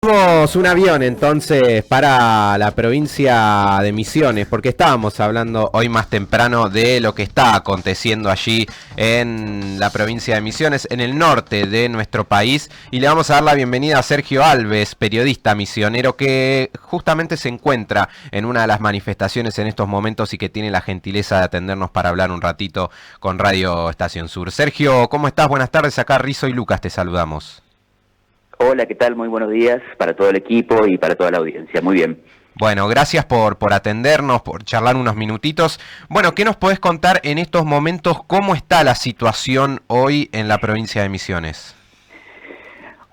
Tenemos un avión entonces para la provincia de Misiones, porque estábamos hablando hoy más temprano de lo que está aconteciendo allí en la provincia de Misiones, en el norte de nuestro país, y le vamos a dar la bienvenida a Sergio Alves, periodista misionero que justamente se encuentra en una de las manifestaciones en estos momentos y que tiene la gentileza de atendernos para hablar un ratito con Radio Estación Sur. Sergio, ¿cómo estás? Buenas tardes, acá Rizo y Lucas te saludamos. Hola, ¿qué tal? Muy buenos días para todo el equipo y para toda la audiencia. Muy bien. Bueno, gracias por atendernos, por charlar unos minutitos. Bueno, ¿qué nos podés contar en estos momentos? ¿Cómo está la situación hoy en la provincia de Misiones?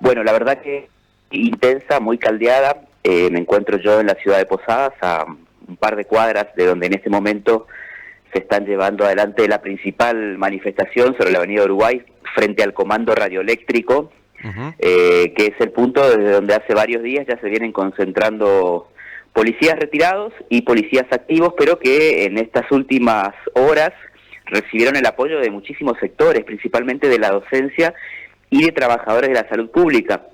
Bueno, la verdad que intensa, muy caldeada. Me encuentro yo en la ciudad de Posadas, a un par de cuadras de donde en este momento se están llevando adelante la principal manifestación sobre la avenida Uruguay frente al comando radioeléctrico. Que es el punto desde donde hace varios días ya se vienen concentrando policías retirados y policías activos, pero que en estas últimas horas recibieron el apoyo de muchísimos sectores, principalmente de la docencia y de trabajadores de la salud pública.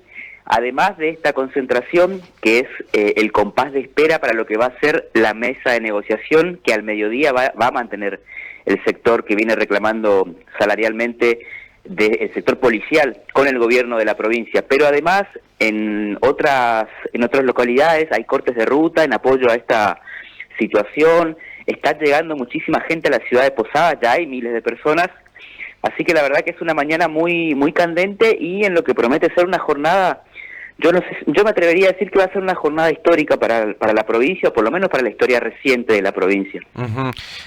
Además de esta concentración, que es el compás de espera para lo que va a ser la mesa de negociación, que al mediodía va a mantener el sector que viene reclamando salarialmente del sector policial con el gobierno de la provincia, pero además en otras localidades hay cortes de ruta en apoyo a esta situación. Está llegando muchísima gente a la ciudad de Posadas, ya hay miles de personas, así que la verdad que es una mañana muy candente y en lo que promete ser una jornada, yo no sé, yo me atrevería a decir que va a ser una jornada histórica para la provincia, o por lo menos para la historia reciente de la provincia.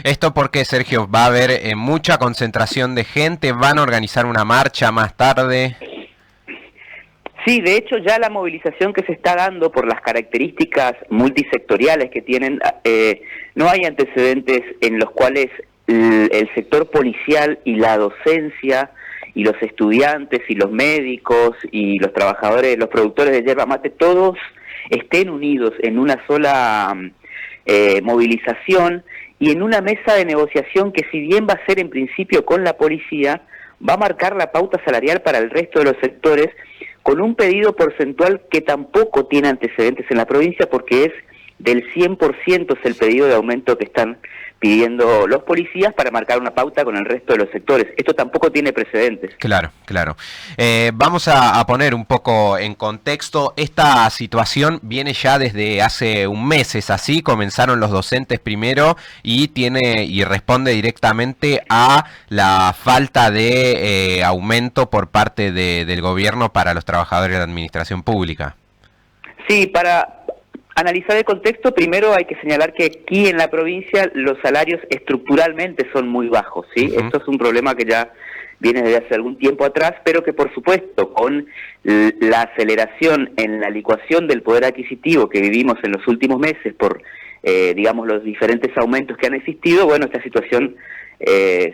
¿Esto porque, Sergio, va a haber mucha concentración de gente? ¿Van a organizar una marcha más tarde? Sí, de hecho ya la movilización que se está dando por las características multisectoriales que tienen, no hay antecedentes en los cuales el sector policial y la docencia y los estudiantes y los médicos y los trabajadores, los productores de yerba mate, todos estén unidos en una sola movilización y en una mesa de negociación que, si bien va a ser en principio con la policía, va a marcar la pauta salarial para el resto de los sectores con un pedido porcentual que tampoco tiene antecedentes en la provincia, porque es del 100% es el pedido de aumento que están pidiendo los policías para marcar una pauta con el resto de los sectores. Esto tampoco tiene precedentes. Claro, claro. Vamos a poner un poco en contexto. Esta situación viene ya desde hace un mes, ¿es así? Comenzaron los docentes primero y responde directamente a la falta de aumento por parte del gobierno para los trabajadores de la administración pública. Sí, para analizar el contexto, primero hay que señalar que aquí en la provincia los salarios estructuralmente son muy bajos, ¿sí? Esto es un problema que ya viene desde hace algún tiempo atrás, pero que por supuesto con la aceleración en la licuación del poder adquisitivo que vivimos en los últimos meses por, digamos, los diferentes aumentos que han existido, bueno, esta situación se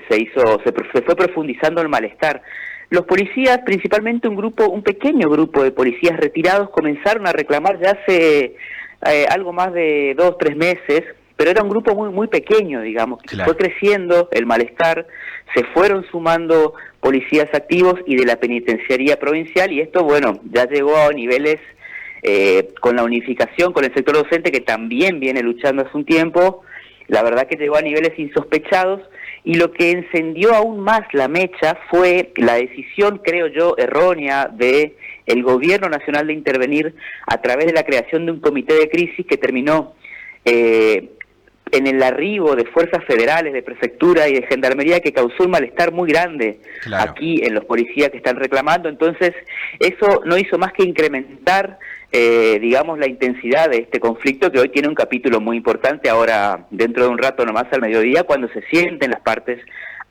fue profundizando el malestar. Los policías, principalmente un pequeño grupo de policías retirados, comenzaron a reclamar ya hace algo más de 2 o 3 meses, pero era un grupo muy pequeño, digamos. Claro. Fue creciendo el malestar, se fueron sumando policías activos y de la penitenciaría provincial, y esto, bueno, ya llegó a niveles con la unificación con el sector docente, que también viene luchando hace un tiempo. La verdad que llegó a niveles insospechados, y lo que encendió aún más la mecha fue la decisión, creo yo, errónea de el gobierno nacional de intervenir a través de la creación de un comité de crisis que terminó en el arribo de fuerzas federales, de prefectura y de gendarmería, que causó un malestar muy grande. Claro. Aquí en los policías que están reclamando. Entonces eso no hizo más que incrementar digamos, la intensidad de este conflicto, que hoy tiene un capítulo muy importante ahora, dentro de un rato nomás al mediodía, cuando se sienten las partes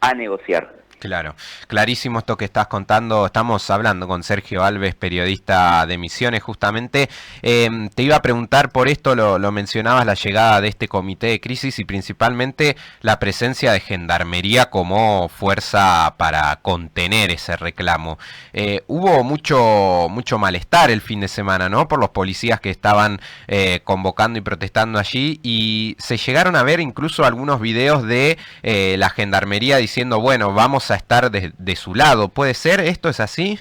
a negociar. Claro, clarísimo esto que estás contando. Estamos hablando con Sergio Alves, periodista de Misiones, justamente. Te iba a preguntar por esto, lo mencionabas, la llegada de este comité de crisis y principalmente la presencia de gendarmería como fuerza para contener ese reclamo. Hubo mucho malestar el fin de semana, ¿no? Por los policías que estaban convocando y protestando allí, y se llegaron a ver incluso algunos videos de la gendarmería diciendo, bueno, vamos a estar de su lado. ¿Puede ser? ¿Esto es así?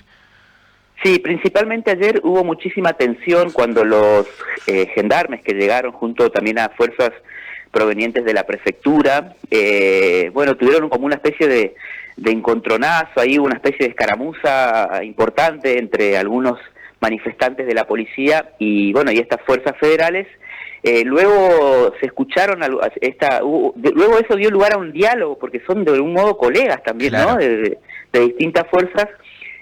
Sí, principalmente ayer hubo muchísima tensión cuando los gendarmes que llegaron junto también a fuerzas provenientes de la prefectura, bueno, tuvieron como una especie de encontronazo, ahí una especie de escaramuza importante entre algunos manifestantes de la policía y bueno, y estas fuerzas federales. Luego se escucharon, luego eso dio lugar a un diálogo, porque son de algún modo colegas también, Claro. ¿no? De distintas fuerzas,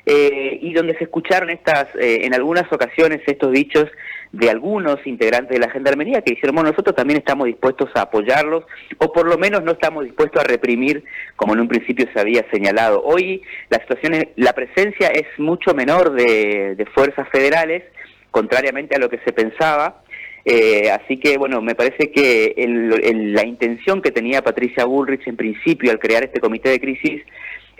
y donde se escucharon en algunas ocasiones estos dichos de algunos integrantes de la Gendarmería que dijeron, bueno, nosotros también estamos dispuestos a apoyarlos, o por lo menos no estamos dispuestos a reprimir, como en un principio se había señalado. Hoy la presencia es mucho menor de fuerzas federales, contrariamente a lo que se pensaba. Así que, bueno, me parece que la intención que tenía Patricia Bullrich en principio al crear este comité de crisis,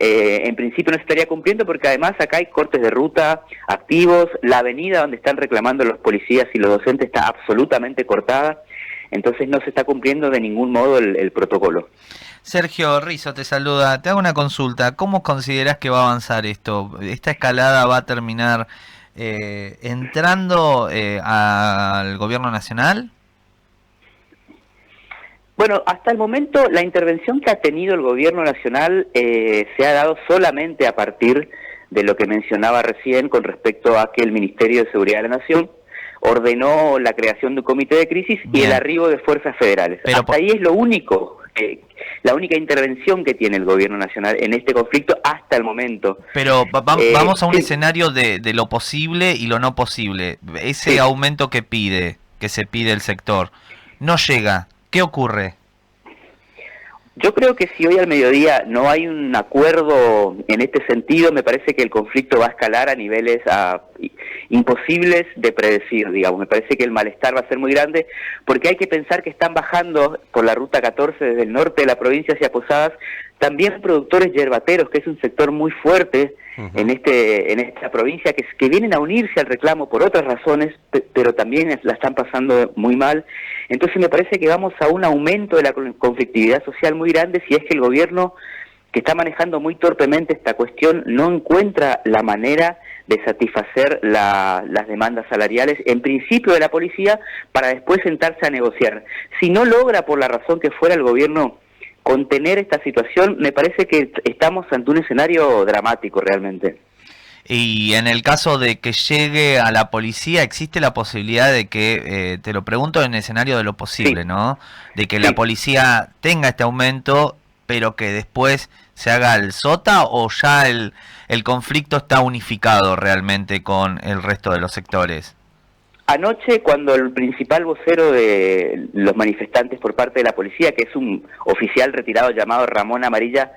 en principio no se estaría cumpliendo, porque además acá hay cortes de ruta activos, la avenida donde están reclamando los policías y los docentes está absolutamente cortada, entonces no se está cumpliendo de ningún modo el protocolo. Sergio Rizzo te saluda, te hago una consulta, ¿cómo considerás que va a avanzar esto? ¿Esta escalada va a terminar entrando al gobierno nacional? Bueno, hasta el momento la intervención que ha tenido el gobierno nacional se ha dado solamente a partir de lo que mencionaba recién con respecto a que el Ministerio de Seguridad de la Nación ordenó la creación de un comité de crisis. Bien. Y el arribo de fuerzas federales. Pero hasta ahí es lo único, la única intervención que tiene el gobierno nacional en este conflicto hasta el momento. Pero vamos a un escenario de lo posible y lo no posible. Ese aumento que se pide el sector, no llega. ¿Qué ocurre? Yo creo que si hoy al mediodía no hay un acuerdo en este sentido, me parece que el conflicto va a escalar a niveles imposibles de predecir, digamos. Me parece que el malestar va a ser muy grande, porque hay que pensar que están bajando por la ruta 14 desde el norte de la provincia hacia Posadas también productores yerbateros, que es un sector muy fuerte en esta provincia, que vienen a unirse al reclamo por otras razones, pero también la están pasando muy mal. Entonces me parece que vamos a un aumento de la conflictividad social muy grande si es que el gobierno, que está manejando muy torpemente esta cuestión, no encuentra la manera de satisfacer las demandas salariales, en principio de la policía, para después sentarse a negociar. Si no logra, por la razón que fuera, el gobierno contener esta situación, me parece que estamos ante un escenario dramático realmente. Y en el caso de que llegue a la policía, ¿existe la posibilidad de que, te lo pregunto en el escenario de lo posible, ¿no? De que la policía tenga este aumento, pero que después se haga el sota, o ya el conflicto está unificado realmente con el resto de los sectores? Anoche, cuando el principal vocero de los manifestantes por parte de la policía, que es un oficial retirado llamado Ramón Amarilla,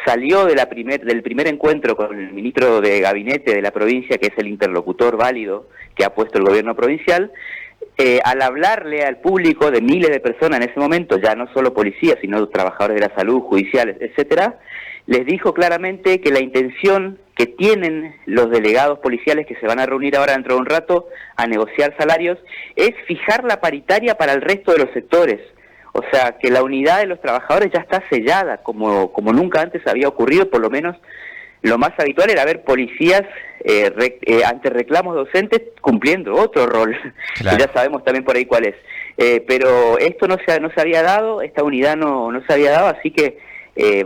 salió del primer encuentro con el ministro de Gabinete de la provincia, que es el interlocutor válido que ha puesto el gobierno provincial, al hablarle al público de miles de personas en ese momento, ya no solo policías, sino trabajadores de la salud, judiciales, etcétera, les dijo claramente que la intención que tienen los delegados policiales que se van a reunir ahora dentro de un rato a negociar salarios es fijar la paritaria para el resto de los sectores. O sea, que la unidad de los trabajadores ya está sellada, como nunca antes había ocurrido. Por lo menos lo más habitual era ver policías ante reclamos docentes cumpliendo otro rol, claro, que ya sabemos también por ahí cuál es. Pero esto no se había dado, esta unidad no se había dado, así que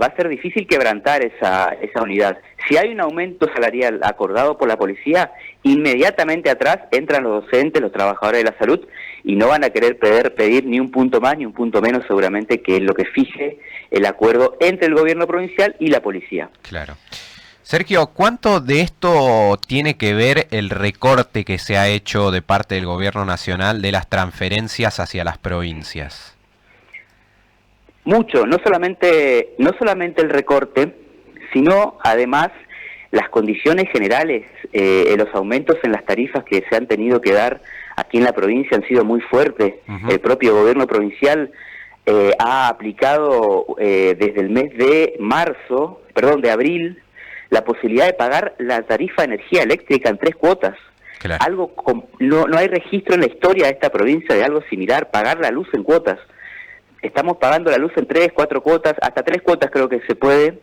va a ser difícil quebrantar esa unidad. Si hay un aumento salarial acordado por la policía, inmediatamente atrás entran los docentes, los trabajadores de la salud, y no van a querer pedir ni un punto más ni un punto menos, seguramente, que es lo que fije el acuerdo entre el gobierno provincial y la policía. Claro. Sergio, ¿cuánto de esto tiene que ver el recorte que se ha hecho de parte del gobierno nacional de las transferencias hacia las provincias? Mucho, no solamente el recorte, sino además las condiciones generales, los aumentos en las tarifas que se han tenido que dar aquí en la provincia han sido muy fuertes. El propio gobierno provincial ha aplicado desde el mes de abril, la posibilidad de pagar la tarifa de energía eléctrica en 3 cuotas. Claro. No hay registro en la historia de esta provincia de algo similar, pagar la luz en cuotas. Estamos pagando la luz en 3, 4 cuotas, hasta 3 cuotas creo que se puede,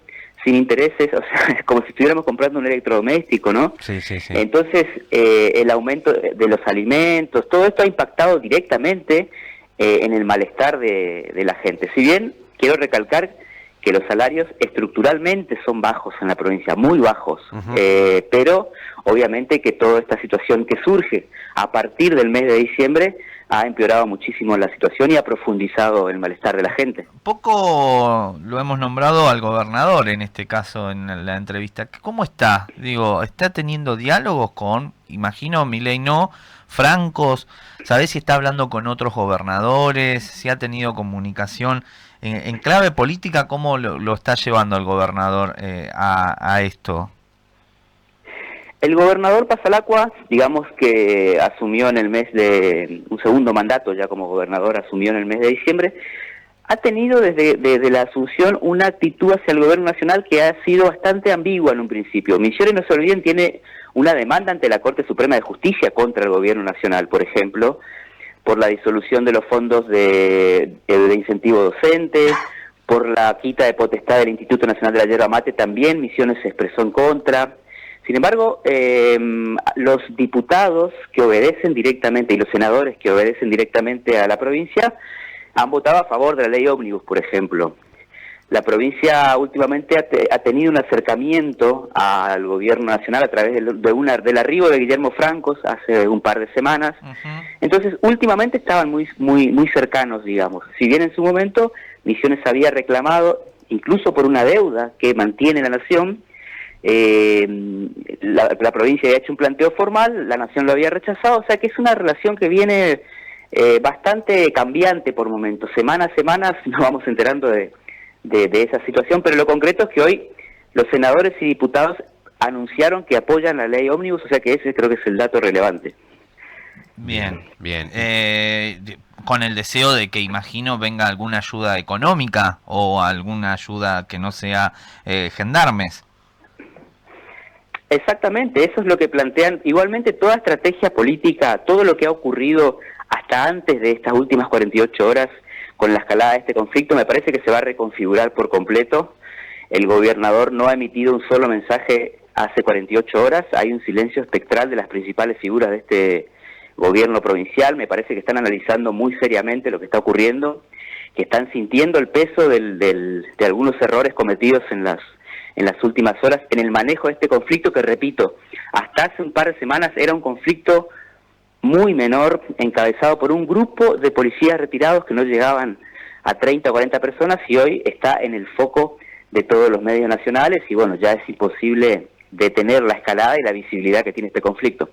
sin intereses, o sea, es como si estuviéramos comprando un electrodoméstico, ¿no? Sí, sí, sí. Entonces, el aumento de los alimentos, todo esto ha impactado directamente en el malestar de la gente. Si bien quiero recalcar que los salarios estructuralmente son bajos en la provincia, muy bajos, pero obviamente que toda esta situación que surge a partir del mes de diciembre ha empeorado muchísimo la situación y ha profundizado el malestar de la gente. Poco lo hemos nombrado al gobernador en este caso en la entrevista. ¿Cómo está? Digo, ¿está teniendo diálogos con, imagino, Milei no, francos? ¿Sabés si está hablando con otros gobernadores? ¿Si ha tenido comunicación? En clave política, ¿cómo lo está llevando el gobernador a esto? El gobernador Pasalacqua, digamos que asumió en el mes de un segundo mandato ya como gobernador, asumió en el mes de diciembre, ha tenido desde la asunción una actitud hacia el gobierno nacional que ha sido bastante ambigua en un principio. Misiones, no se olviden, tiene una demanda ante la Corte Suprema de Justicia contra el gobierno nacional, por ejemplo, por la disolución de los fondos de incentivo docente, por la quita de potestad del Instituto Nacional de la Yerba Mate, también Misiones se expresó en contra. Sin embargo, los diputados que obedecen directamente y los senadores que obedecen directamente a la provincia han votado a favor de la ley ómnibus, por ejemplo. La provincia últimamente ha tenido un acercamiento al gobierno nacional a través del arribo de Guillermo Francos hace un par de semanas. Entonces, últimamente estaban muy cercanos, digamos. Si bien en su momento Misiones había reclamado, incluso por una deuda que mantiene la nación, la provincia había hecho un planteo formal, la nación lo había rechazado, o sea que es una relación que viene bastante cambiante por momentos. Semana a semana nos vamos enterando de esa situación, pero lo concreto es que hoy los senadores y diputados anunciaron que apoyan la ley ómnibus, o sea que ese creo que es el dato relevante. Bien, bien. Con el deseo de que, imagino, venga alguna ayuda económica o alguna ayuda que no sea gendarmes. Exactamente, eso es lo que plantean. Igualmente toda estrategia política, todo lo que ha ocurrido hasta antes de estas últimas 48 horas con la escalada de este conflicto, me parece que se va a reconfigurar por completo. El gobernador no ha emitido un solo mensaje hace 48 horas, hay un silencio espectral de las principales figuras de este gobierno provincial. Me parece que están analizando muy seriamente lo que está ocurriendo, que están sintiendo el peso de algunos errores cometidos en las últimas horas en el manejo de este conflicto que, repito, hasta hace un par de semanas era un conflicto muy menor, encabezado por un grupo de policías retirados que no llegaban a 30 o 40 personas, y hoy está en el foco de todos los medios nacionales y bueno, ya es imposible detener la escalada y la visibilidad que tiene este conflicto.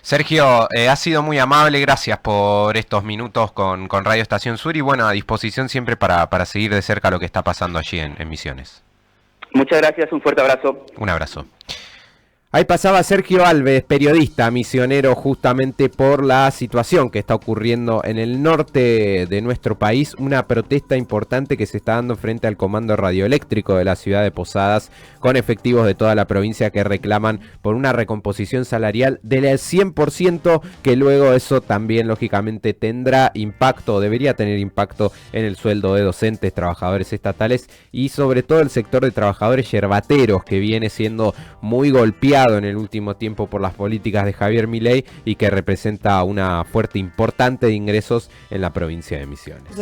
Sergio, ha sido muy amable, gracias por estos minutos con Radio Estación Sur y bueno, a disposición siempre para seguir de cerca lo que está pasando allí en Misiones. Muchas gracias, un fuerte abrazo. Un abrazo. Ahí pasaba Sergio Alves, periodista, misionero, justamente por la situación que está ocurriendo en el norte de nuestro país, una protesta importante que se está dando frente al comando radioeléctrico de la ciudad de Posadas, con efectivos de toda la provincia que reclaman por una recomposición salarial del 100%, que luego eso también lógicamente tendrá impacto, debería tener impacto en el sueldo de docentes, trabajadores estatales y sobre todo el sector de trabajadores yerbateros, que viene siendo muy golpeado en el último tiempo por las políticas de Javier Milei y que representa una fuerte importante de ingresos en la provincia de Misiones.